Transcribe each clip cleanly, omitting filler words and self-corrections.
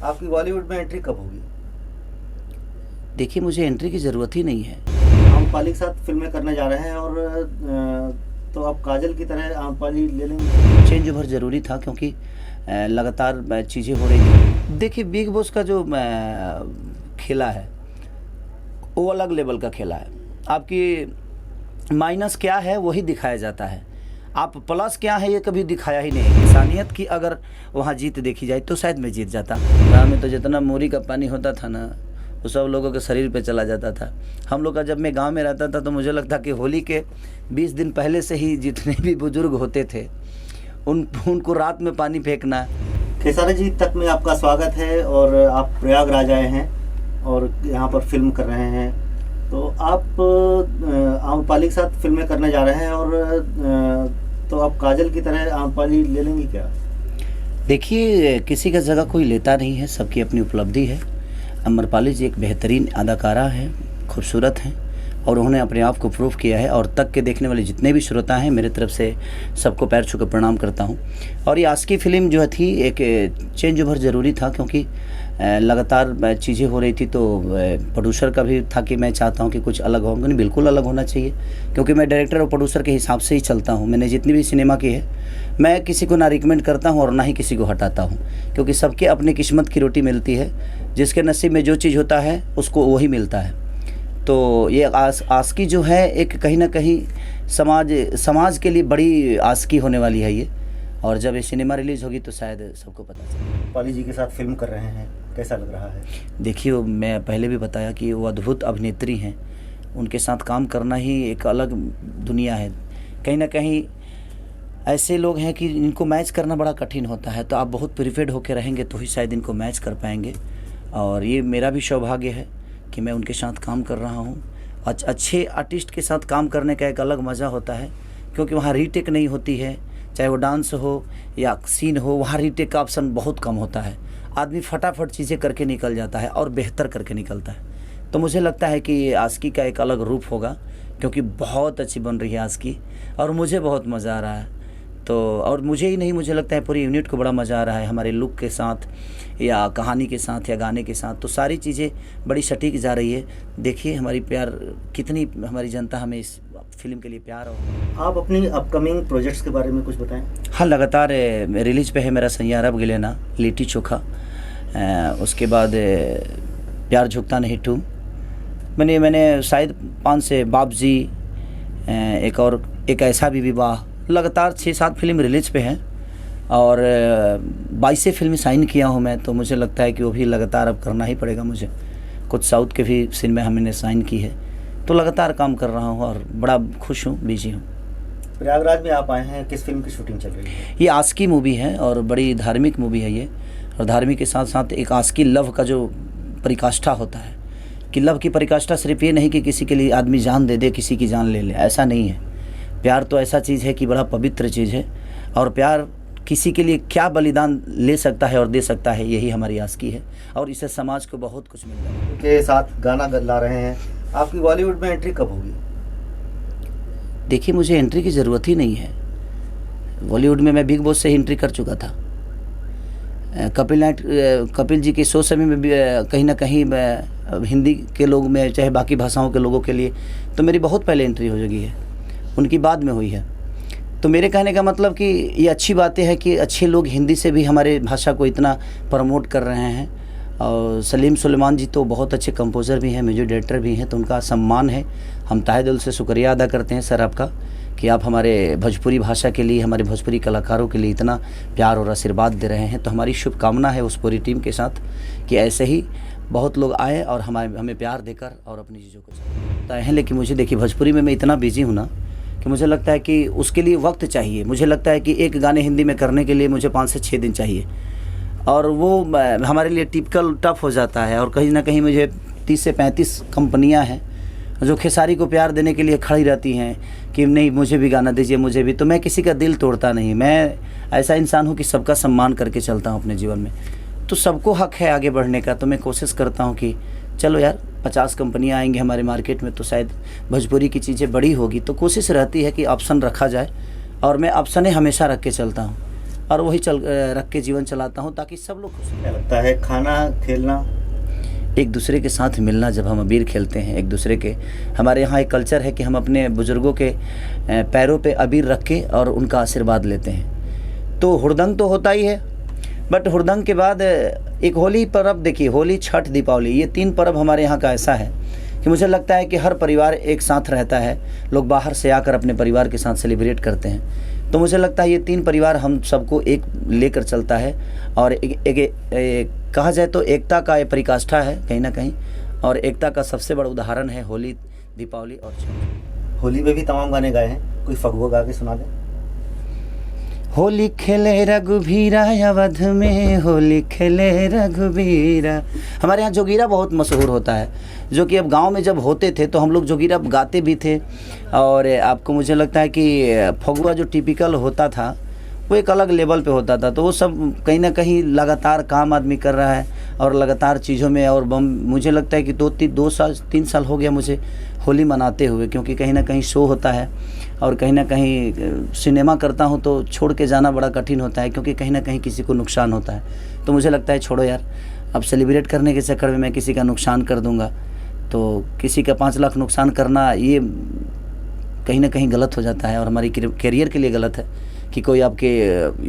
आपकी बॉलीवुड में एंट्री कब होगी? देखिए, मुझे एंट्री की ज़रूरत ही नहीं है। आम्रपाली के साथ फिल्में करने जा रहे हैं और तो आप काजल की तरह आम्रपाली ले लेंगे? चेंज ओवर ज़रूरी था क्योंकि लगातार चीज़ें हो रही थी। देखिए, बिग बॉस का जो खेला है वो अलग लेवल का खेला है। आपकी माइनस क्या है वही दिखाया जाता है, आप प्लस क्या है ये कभी दिखाया ही नहीं। इंसानियत की अगर वहाँ जीत देखी जाए तो शायद मैं जीत जाता। गाँव में तो जितना मोरी का पानी होता था ना, वो सब लोगों के शरीर पे चला जाता था। हम लोग का जब मैं गांव में रहता था तो मुझे लगता कि होली के 20 दिन पहले से ही जितने भी बुजुर्ग होते थे उनको रात में पानी फेंकना। खेसारी जी तक में आपका स्वागत है और आप प्रयागराज आए हैं और यहाँ पर फिल्म कर रहे हैं, तो आप आम्रपाली के साथ फिल्में करने जा रहे हैं और तो आप काजल की तरह आम्रपाली ले लेंगी क्या? देखिए, किसी का जगह कोई लेता नहीं है, सबकी अपनी उपलब्धि है। आम्रपाली जी एक बेहतरीन अदाकारा हैं, खूबसूरत हैं और उन्होंने अपने आप को प्रूव किया है। और तक के देखने वाले जितने भी श्रोता हैं, मेरे तरफ से सबको पैर छू कर प्रणाम करता हूं। और ये आस्की फिल्म जो थी एक चेंज ओवर ज़रूरी था क्योंकि लगातार चीज़ें हो रही थी, तो प्रोड्यूसर का भी था कि मैं चाहता हूं कि कुछ अलग हो। नहीं, बिल्कुल अलग होना चाहिए क्योंकि मैं डायरेक्टर और प्रोड्यूसर के हिसाब से ही चलता हूँ। मैंने जितनी भी सिनेमा की है, मैं किसी को ना रिकमेंड करता हूँ और ना ही किसी को हटाता हूँ, क्योंकि सबके अपनी किस्मत की रोटी मिलती है। जिसके नसीब में जो चीज़ होता है उसको वही मिलता है। तो ये आस्की जो है एक कहीं ना कहीं समाज के लिए बड़ी आस्की होने वाली है ये। और जब ये सिनेमा रिलीज़ होगी तो शायद सबको पता चले। आम्रपाली जी के साथ फिल्म कर रहे हैं, कैसा लग रहा है? देखिए, मैं पहले भी बताया कि वो अद्भुत अभिनेत्री हैं, उनके साथ काम करना ही एक अलग दुनिया है। कहीं ना कहीं ऐसे लोग हैं कि इनको मैच करना बड़ा कठिन होता है, तो आप बहुत प्रिपेयर्ड होकर रहेंगे तो ही शायद इनको मैच कर पाएंगे। और ये मेरा भी सौभाग्य है कि मैं उनके साथ काम कर रहा हूँ। अच्छे आर्टिस्ट के साथ काम करने का एक अलग मज़ा होता है क्योंकि वहाँ रीटेक नहीं होती है, चाहे वो डांस हो या सीन हो, वहाँ रीटेक का ऑप्शन बहुत कम होता है। आदमी फटाफट चीज़ें करके निकल जाता है और बेहतर करके निकलता है। तो मुझे लगता है कि ये आस्की का एक अलग रूप होगा क्योंकि बहुत अच्छी बन रही है आस्की और मुझे बहुत मज़ा आ रहा है। तो और मुझे ही नहीं, मुझे लगता है पूरी यूनिट को बड़ा मज़ा आ रहा है हमारे लुक के साथ या कहानी के साथ या गाने के साथ। तो सारी चीज़ें बड़ी सटीक जा रही है। देखिए हमारी प्यार कितनी, हमारी जनता हमें इस फिल्म के लिए प्यार हो। आप अपनी अपकमिंग प्रोजेक्ट्स के बारे में कुछ बताएं। हाँ, लगातार रिलीज पे है मेरा सैयारा गिलेना, लिट्टी चोखा, उसके बाद प्यार झुकता नहीं 2, मैंने शायद 5 से बाप जी, एक ऐसा भी विवाह, लगातार 6-7 फिल्म रिलीज पे हैं और 22 फिल्म साइन किया हूँ मैं। तो मुझे लगता है कि वो भी लगातार अब करना ही पड़ेगा मुझे। कुछ साउथ के भी फिल्में हमने साइन की है, तो लगातार काम कर रहा हूँ और बड़ा खुश हूँ, बिजी हूँ। प्रयागराज में आप आए हैं, किस फिल्म की शूटिंग चल रही है? ये आस्की मूवी है और बड़ी धार्मिक मूवी है ये। और धार्मिक के साथ साथ एक आस्की लव का जो परिकाष्ठा होता है कि लव की परिकाष्ठा सिर्फ ये नहीं कि किसी के लिए आदमी जान दे दे, किसी की जान ले ले, ऐसा नहीं है। प्यार तो ऐसा चीज़ है कि बड़ा पवित्र चीज़ है और प्यार किसी के लिए क्या बलिदान ले सकता है और दे सकता है, यही हमारी आस्की है और इससे समाज को बहुत कुछ मिल रहा है। के साथ गाना ला रहे हैं, आपकी बॉलीवुड में एंट्री कब होगी? देखिए, मुझे एंट्री की ज़रूरत ही नहीं है। बॉलीवुड में मैं बिग बॉस से ही एंट्री कर चुका था। कपिल जी के शो समय में भी कहीं ना कहीं हिंदी के लोग में चाहे बाकी भाषाओं के लोगों के लिए तो मेरी बहुत पहले एंट्री हो चुकी है, उनकी बाद में हुई है। तो मेरे कहने का मतलब कि ये अच्छी बातें है कि अच्छे लोग हिंदी से भी हमारे भाषा को इतना प्रमोट कर रहे हैं। और सलीम सुलेमान जी तो बहुत अच्छे कंपोज़र भी हैं, म्यूजिक डायरेक्टर भी हैं, तो उनका सम्मान है। हम तहे दिल से शुक्रिया अदा करते हैं सर आपका कि आप हमारे भोजपुरी भाषा के लिए, हमारे भोजपुरी कलाकारों के लिए इतना प्यार और आशीर्वाद दे रहे हैं। तो हमारी शुभकामना है उस पूरी टीम के साथ कि ऐसे ही बहुत लोग आए और हमें प्यार देकर और अपनी चीज़ों को चाहते हैं। लेकिन मुझे देखिए, भोजपुरी में मैं इतना बिजी हूँ ना कि मुझे लगता है कि उसके लिए वक्त चाहिए। मुझे लगता है कि एक गाने हिंदी में करने के लिए मुझे 5 से 6 दिन चाहिए और वो हमारे लिए टिपिकल टफ हो जाता है। और कहीं ना कहीं मुझे 30 से 35 कंपनियां हैं जो खेसारी को प्यार देने के लिए खड़ी रहती हैं कि नहीं मुझे भी गाना दीजिए, मुझे भी। तो मैं किसी का दिल तोड़ता नहीं, मैं ऐसा इंसान हूँ कि सबका सम्मान करके चलता हूँ अपने जीवन में। तो सबको हक है आगे बढ़ने का, तो मैं कोशिश करता हूँ कि चलो यार 50 कंपनियां आएंगी हमारे मार्केट में तो शायद भोजपुरी की चीज़ें बड़ी होगी। तो कोशिश रहती है कि ऑप्शन रखा जाए और मैं ऑप्शन हमेशा रख के चलता हूँ। और वही रख के जीवन चलाता हूँ ताकि सब लोग खुश क्या लगता है खाना खेलना एक दूसरे के साथ मिलना, जब हम अबीर खेलते हैं एक दूसरे के, हमारे यहाँ एक कल्चर है कि हम अपने बुज़ुर्गों के पैरों पे अबीर रख के और उनका आशीर्वाद लेते हैं। तो हुड़दंग तो होता ही है, बट हुड़दंग के बाद एक होली पर्व, देखिए होली, छठ, दीपावली, ये 3 पर्व हमारे यहाँ का ऐसा है कि मुझे लगता है कि हर परिवार एक साथ रहता है। लोग बाहर से आकर अपने परिवार के साथ सेलिब्रेट करते हैं। तो मुझे लगता है ये 3 परिवार हम सबको एक लेकर चलता है और एक कहा जाए तो एकता का ये परिकाष्ठा है कहीं ना कहीं, और एकता का सबसे बड़ा उदाहरण है होली, दीपावली और छठ। होली में भी तमाम गाने गाए हैं, कोई फगुआ गा के सुना दें। होली खेले रघुबीरा अवध में, होली खेले रघुबीरा। हमारे यहाँ जोगीरा बहुत मशहूर होता है, जो कि अब गांव में जब होते थे तो हम लोग जोगीरा गाते भी थे। और आपको मुझे लगता है कि फगुआ जो टिपिकल होता था वो एक अलग लेवल पे होता था। तो वो सब कहीं ना कहीं लगातार काम आदमी कर रहा है और लगातार चीज़ों में, और मुझे लगता है कि 3 साल हो गया मुझे होली मनाते हुए, क्योंकि कहीं ना कहीं शो होता है और कहीं ना कहीं सिनेमा करता हूँ तो छोड़ के जाना बड़ा कठिन होता है, क्योंकि कहीं ना कहीं किसी को नुकसान होता है। तो मुझे लगता है छोड़ो यार, अब सेलिब्रेट करने के चक्कर में मैं किसी का नुकसान कर दूँगा तो किसी का 5 लाख नुकसान करना ये कहीं ना कहीं गलत हो जाता है, और हमारी करियर के लिए गलत है कि कोई आपके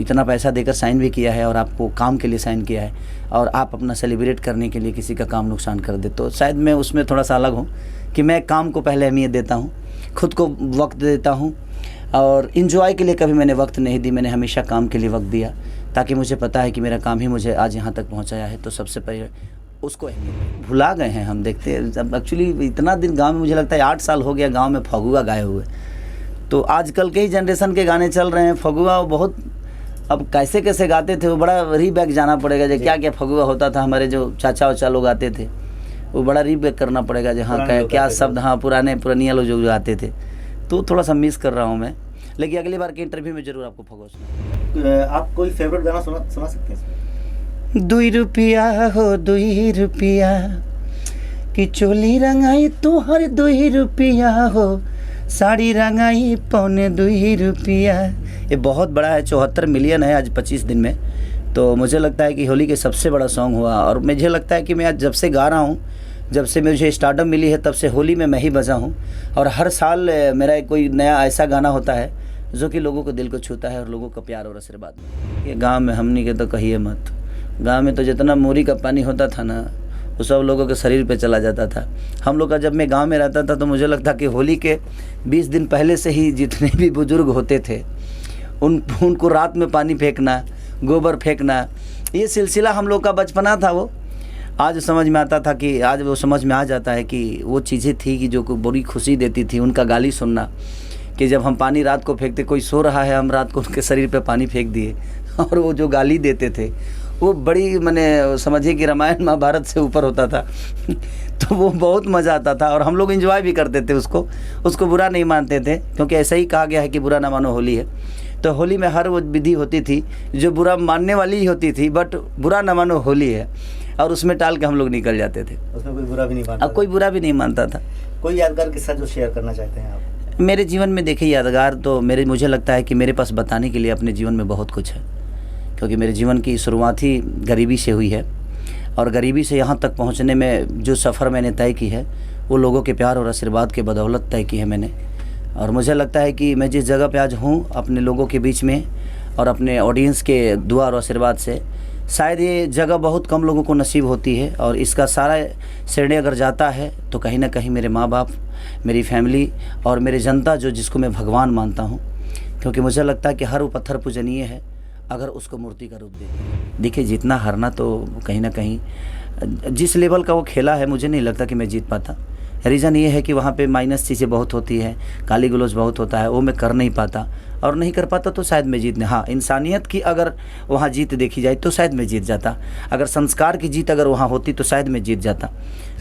इतना पैसा देकर साइन भी किया है और आपको काम के लिए साइन किया है और आप अपना सेलिब्रेट करने के लिए किसी का काम नुकसान कर दे। तो शायद मैं उसमें थोड़ा सा अलग हूँ कि मैं काम को पहले अहमियत देता हूँ, खुद को वक्त देता हूँ, और इन्जॉय के लिए कभी मैंने वक्त नहीं दी। मैंने हमेशा काम के लिए वक्त दिया, ताकि मुझे पता है कि मेरा काम ही मुझे आज यहाँ तक पहुँचाया है। तो सबसे पहले उसको अहमियत भुला गए हैं हम। देखते हैं एक्चुअली इतना दिन गाँव में, मुझे लगता है 8 साल हो गया गाँव में फगुआ गाए हुए। तो आजकल के ही जनरेशन के गाने चल रहे हैं फगुआ, बहुत अब कैसे कैसे गाते थे वो बड़ा रीबैक जाना पड़ेगा। जो क्या क्या फगुआ होता था, हमारे जो चाचा वाचा लोग आते थे वो बड़ा रीबैक करना पड़ेगा। जहाँ क्या शब्द, हाँ पुरानिया लोग जो आते थे, तो थोड़ा सा मिस कर रहा हूँ मैं। लेकिन अगली बार के इंटरव्यू में जरूर आपको फगुआ सुना। आप कोई फेवरेट गाना सुना सकते हैं? 2 रुपया हो 2 रुपया कि चोली रंगाई तुहर 2 रुपया हो, साड़ी रंगाई 2.25 रुपया। ये बहुत बड़ा है, 74 मिलियन है आज 25 दिन में। तो मुझे लगता है कि होली के सबसे बड़ा सॉन्ग हुआ, और मुझे लगता है कि मैं आज जब से गा रहा हूँ, जब से मुझे स्टारडम मिली है, तब से होली में मैं ही बजा हूँ। और हर साल मेरा कोई नया ऐसा गाना होता है जो कि लोगों को दिल को छूता है और लोगों का प्यार और आशीर्वाद। ये गाँव में हमनी के तो कहिए मत, गाँव में तो जितना मूरी का पानी होता था ना, वो सब लोगों के शरीर पे चला जाता था। हम लोग का जब मैं गांव में रहता था तो मुझे लगता कि होली के 20 दिन पहले से ही जितने भी बुजुर्ग होते थे उनको रात में पानी फेंकना, गोबर फेंकना, ये सिलसिला हम लोग का बचपना था। वो आज समझ में आता था कि आज वो समझ में आ जाता है कि वो चीज़ें थी कि जो बड़ी खुशी देती थी। उनका गाली सुनना कि जब हम पानी रात को फेंकते, कोई सो रहा है, हम रात को उनके शरीर पे पानी फेंक दिए, और वो जो गाली देते थे वो बड़ी, मैंने समझिए कि रामायण महाभारत से ऊपर होता था। तो वो बहुत मज़ा आता था और हम लोग एंजॉय भी करते थे उसको बुरा नहीं मानते थे, क्योंकि ऐसा ही कहा गया है कि बुरा ना मानो होली है। तो होली में हर वो विधि होती थी जो बुरा मानने वाली ही होती थी, बट बुरा ना मानो होली है, और उसमें टाल के हम लोग निकल जाते थे। उसमें कोई बुरा भी नहीं मानता, अब कोई बुरा भी नहीं मानता था। कोई यादगार किस्सा जो शेयर करना चाहते हैं आप? मेरे जीवन में देखिए यादगार तो मुझे लगता है कि मेरे पास बताने के लिए अपने जीवन में बहुत कुछ है, क्योंकि मेरे जीवन की शुरुआत ही गरीबी से हुई है, और गरीबी से यहाँ तक पहुँचने में जो सफ़र मैंने तय की है वो लोगों के प्यार और आशीर्वाद के बदौलत तय की है मैंने। और मुझे लगता है कि मैं जिस जगह पे आज हूँ अपने लोगों के बीच में और अपने ऑडियंस के दुआ और आशीर्वाद से, शायद ये जगह बहुत कम लोगों को नसीब होती है। और इसका सारा श्रेय अगर जाता है तो कहीं ना कहीं मेरे माँ बाप, मेरी फैमिली और मेरे जनता, जो जिसको मैं भगवान मानता हूँ, क्योंकि मुझे लगता है कि हर वो पत्थर पूजनीय है अगर उसको मूर्ति का रूप दे। देखिए जितना हारना तो कहीं ना कहीं, जिस लेवल का वो खेला है, मुझे नहीं लगता कि मैं जीत पाता। रीज़न ये है कि वहाँ पे माइनस चीज़ें बहुत होती है, गाली गलौज बहुत होता है, वो मैं कर नहीं पाता, और नहीं कर पाता तो शायद मैं जीत नहीं। हाँ, इंसानियत की अगर वहाँ जीत देखी जाए तो शायद मैं जीत जाता, अगर संस्कार की जीत अगर वहाँ होती तो शायद मैं जीत जाता।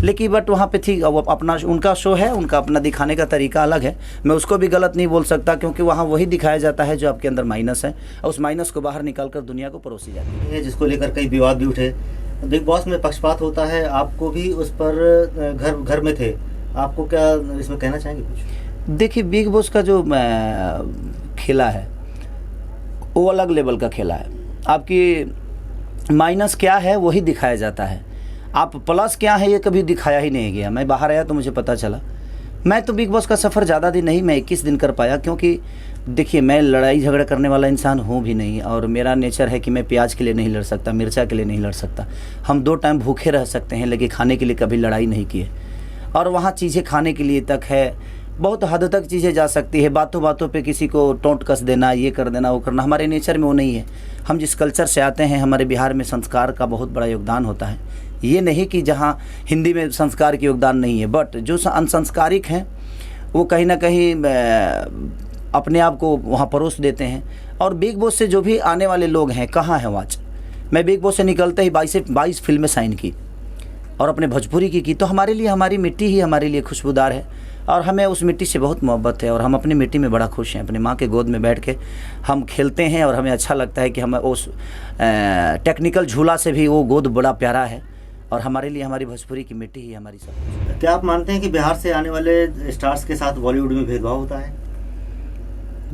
लेकिन बट वहाँ पे थी, वो अपना उनका शो है, उनका अपना दिखाने का तरीका अलग है, मैं उसको भी गलत नहीं बोल सकता, क्योंकि वहाँ वही दिखाया जाता है जो आपके अंदर माइनस है, और उस माइनस को बाहर निकाल कर दुनिया को परोसी जाती है। जिसको लेकर कई विवाद भी उठे, बिग बॉस में पक्षपात होता है, आपको भी उस पर घर में थे, आपको क्या इसमें कहना चाहेंगे कुछ? देखिए बिग बॉस का जो खेला है वो अलग लेवल का खेला है। आपकी माइनस क्या है वही दिखाया जाता है, आप प्लस क्या है ये कभी दिखाया ही नहीं गया। मैं बाहर आया तो मुझे पता चला। मैं तो बिग बॉस का सफ़र ज़्यादा दिन नहीं, मैं 21 दिन कर पाया, क्योंकि देखिए मैं लड़ाई झगड़ा करने वाला इंसान हूँ भी नहीं, और मेरा नेचर है कि मैं प्याज के लिए नहीं लड़ सकता, मिर्चा के लिए नहीं लड़ सकता। हम 2 टाइम भूखे रह सकते हैं, लेकिन खाने के लिए कभी लड़ाई नहीं किए। और वहाँ चीज़ें खाने के लिए तक है, बहुत हद तक चीज़ें जा सकती है। बातों बातों पे किसी को टोंट कस देना, ये कर देना, वो करना, हमारे नेचर में वो नहीं है। हम जिस कल्चर से आते हैं, हमारे बिहार में संस्कार का बहुत बड़ा योगदान होता है। ये नहीं कि जहाँ हिंदी में संस्कार के योगदान नहीं है, बट जो अनसंस्कारिक हैं वो कहीं ना कहीं अपने आप को वहाँ परोस देते हैं। और बिग बॉस से जो भी आने वाले लोग हैं, कहाँ हैं वो आज? मैं बिग बॉस से निकलते ही 22 फिल्में साइन की और अपने भोजपुरी की। तो हमारे लिए हमारी मिट्टी ही हमारे लिए खुशबूदार है, और हमें उस मिट्टी से बहुत मोहब्बत है, और हम अपनी मिट्टी में बड़ा खुश हैं। अपनी माँ के गोद में बैठ के हम खेलते हैं, और हमें अच्छा लगता है कि हमें उस टेक्निकल झूला से भी वो गोद बड़ा प्यारा है, और हमारे लिए हमारी भोजपुरी की मिट्टी ही हमारी सब। क्या आप मानते हैं कि बिहार से आने वाले स्टार्स के साथ बॉलीवुड में भेदभाव होता है?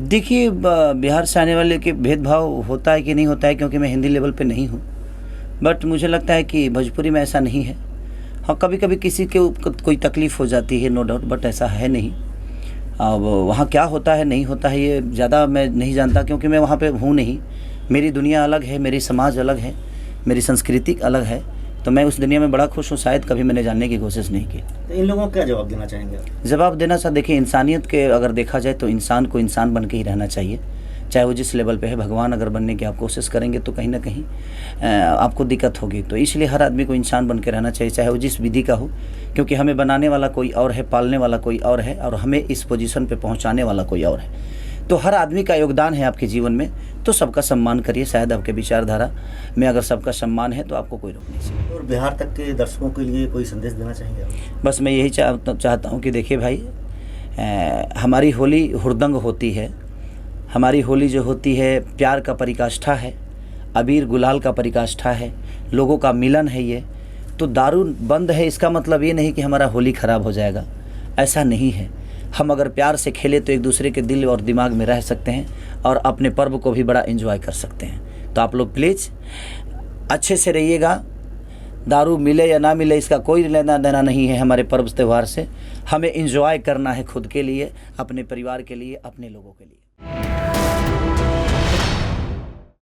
देखिए, बिहार से आने वाले के भेदभाव होता है कि नहीं होता है, क्योंकि मैं हिंदी लेवल पे नहीं हूँ, बट मुझे लगता है कि भोजपुरी में ऐसा नहीं है। हाँ, कभी कभी किसी के कोई तकलीफ़ हो जाती है, नो डाउट, बट ऐसा है नहीं। अब वहाँ क्या होता है नहीं होता है ये ज़्यादा मैं नहीं जानता, क्योंकि मैं वहाँ पे हूँ नहीं। मेरी दुनिया अलग है, मेरी समाज अलग है, मेरी संस्कृति अलग है, तो मैं उस दुनिया में बड़ा खुश हूँ। शायद कभी मैंने जानने की कोशिश नहीं की। तो इन लोगों को क्या जवाब देना चाहेंगे आप? जवाब देना चाह देखिए, इंसानियत के अगर देखा जाए तो इंसान को इंसान बन के ही रहना चाहिए, चाहे वो जिस लेवल पे है। भगवान अगर बनने की आप कोशिश करेंगे तो कहीं ना कहीं आपको दिक्कत होगी। तो इसलिए हर आदमी को इंसान बन के रहना चाहिए, चाहे वो जिस विधि का हो, क्योंकि हमें बनाने वाला कोई और है, पालने वाला कोई और है, और हमें इस पोजीशन पे पहुंचाने वाला कोई और है। तो हर आदमी का योगदान है आपके जीवन में, तो सबका सम्मान करिए। शायद आपके विचारधारा में अगर सबका सम्मान है तो आपको कोई रोक नहीं सकता। और बिहार तक के दर्शकों के लिए कोई संदेश देना चाहेंगे आप? बस मैं यही चाहता हूँ कि देखिए भाई, हमारी होली हुड़दंग होती है। हमारी होली जो होती है प्यार का परिकाष्ठा है, अबीर गुलाल का परिकाष्ठा है, लोगों का मिलन है। ये तो दारू बंद है, इसका मतलब ये नहीं कि हमारा होली ख़राब हो जाएगा, ऐसा नहीं है। हम अगर प्यार से खेले तो एक दूसरे के दिल और दिमाग में रह सकते हैं, और अपने पर्व को भी बड़ा एंजॉय कर सकते हैं। तो आप लोग प्लीज़ अच्छे से रहिएगा। दारू मिले या ना मिले इसका कोई लेना देना नहीं है हमारे पर्व त्यौहार से। हमें एंजॉय करना है खुद के लिए, अपने परिवार के लिए, अपने लोगों के लिए।